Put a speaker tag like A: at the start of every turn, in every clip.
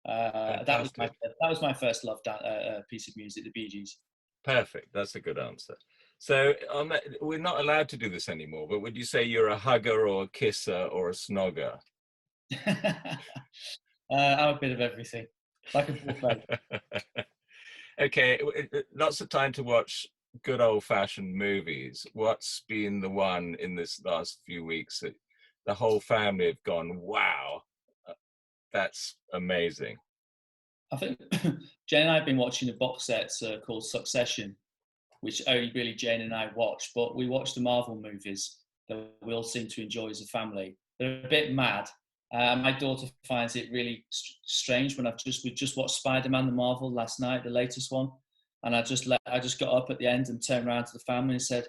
A: Fantastic.
B: That was my first love piece of music, the Bee Gees.
A: Perfect. That's a good answer. So we're not allowed to do this anymore, but would you say you're a hugger or a kisser or a snogger?
B: I'm a bit of everything, like a buffet.
A: Okay, lots of time to watch good old-fashioned movies. What's been the one in this last few weeks that the whole family have gone, wow, uh, that's amazing?
B: I think Jane and I have been watching a box set called Succession, which only really Jane and I watch, but we watch the Marvel movies that we all seem to enjoy as a family. They're a bit mad. My daughter finds it really strange when we just watched Spider-Man the Marvel last night, the latest one, and I just got up at the end and turned around to the family and said, "I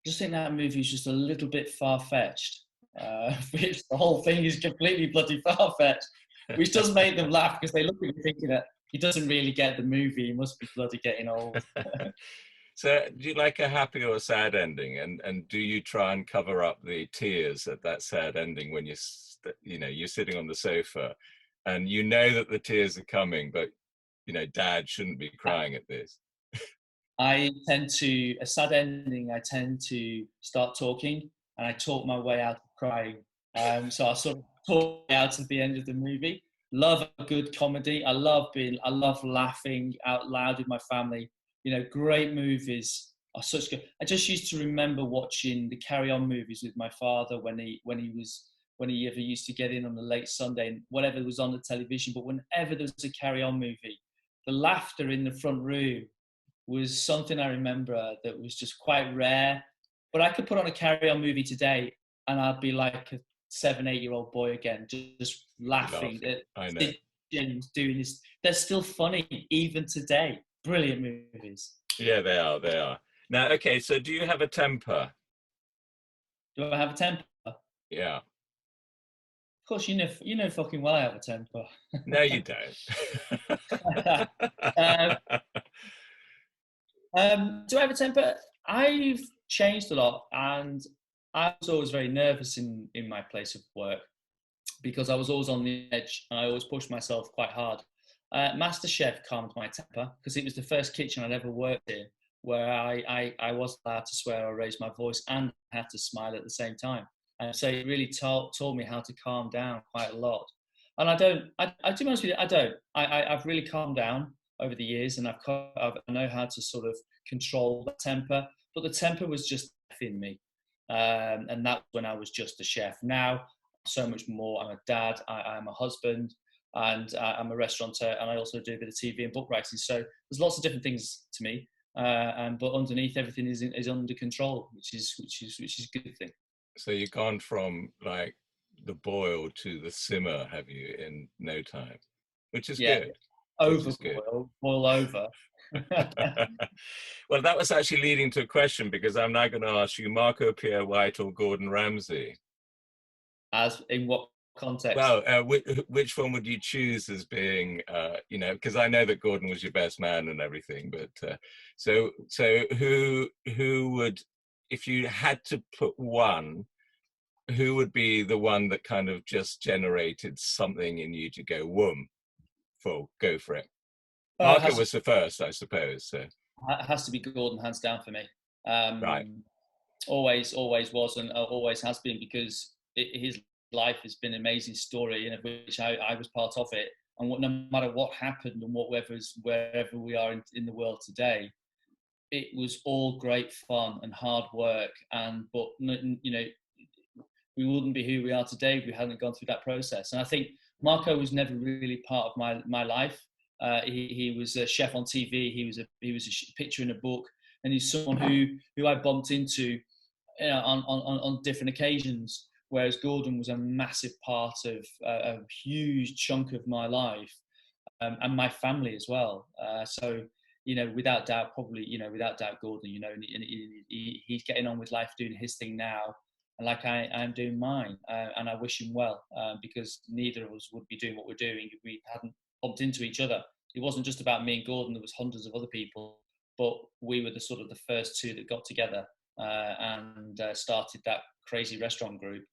B: just think that movie is just a little bit far-fetched." Which the whole thing is completely bloody far-fetched, which does make them laugh because they look at you thinking that he doesn't really get the movie. He must be bloody getting old.
A: So, do you like a happy or a sad ending? And do you try and cover up the tears at that sad ending when you're sitting on the sofa, and you know that the tears are coming, but Dad shouldn't be crying at this.
B: A sad ending, I tend to start talking and I talk my way out of crying. So I sort of talk out at the end of the movie. Love a good comedy. I love laughing out loud with my family. Great movies are such good. I just used to remember watching the Carry On movies with my father when he ever used to get in on a late Sunday and whatever was on the television. But whenever there was a Carry On movie, the laughter in the front room was something I remember that was just quite rare. But I could put on a Carry On movie today and I'd be like a 7, 8-year-old boy again, just laughing at
A: I know.
B: doing this. They're still funny even today. Brilliant movies.
A: Yeah, they are. They are. Now, okay, so do you have a temper?
B: Do I have a temper? Of
A: Yeah.
B: course, you know fucking well I have a temper.
A: No, you don't.
B: um, do I have a temper? I've changed a lot, and I was always very nervous in my place of work because I was always on the edge and I always pushed myself quite hard. MasterChef calmed my temper because it was the first kitchen I'd ever worked in where I was allowed to swear or raise my voice and had to smile at the same time. And so it really taught me how to calm down quite a lot. And to be honest with you, I don't. I've really calmed down over the years and I know how to sort of control the temper, but the temper was just in me. And that's when I was just a chef. Now, so much more. I'm a dad, I'm a husband, and I'm a restaurateur, and I also do a bit of TV and book writing. So there's lots of different things to me, but underneath everything is under control, which is a good thing.
A: So you've gone from like the boil to the simmer, have you, in no time, which is
B: Yeah,
A: good. Which
B: over
A: is good.
B: boil over.
A: Well, that was actually leading to a question because I'm now going to ask you Marco Pierre White or Gordon Ramsay.
B: As in what context?
A: Well, which one would you choose as being, because I know that Gordon was your best man and everything, but so who would, if you had to put one, who would be the one that kind of just generated something in you to go, whoom, go for it? Marco was the first, I suppose. So
B: it has to be Gordon, hands down for me.
A: right.
B: Always was and always has been because his life has been an amazing story, and of which I was part of it. And no matter what happened and wherever we are in the world today, it was all great fun and hard work. But we wouldn't be who we are today if we hadn't gone through that process. And I think Marco was never really part of my life. He was a chef on TV. He was a picture in a book, and he's someone who I bumped into on different occasions. Whereas Gordon was a massive part of a huge chunk of my life and my family as well. So without doubt, Gordon. He's getting on with life, doing his thing now, and like I'm doing mine. And I wish him well because neither of us would be doing what we're doing if we hadn't bumped into each other. It wasn't just about me and Gordon. There was hundreds of other people, but we were the first two that got together and started that crazy restaurant group.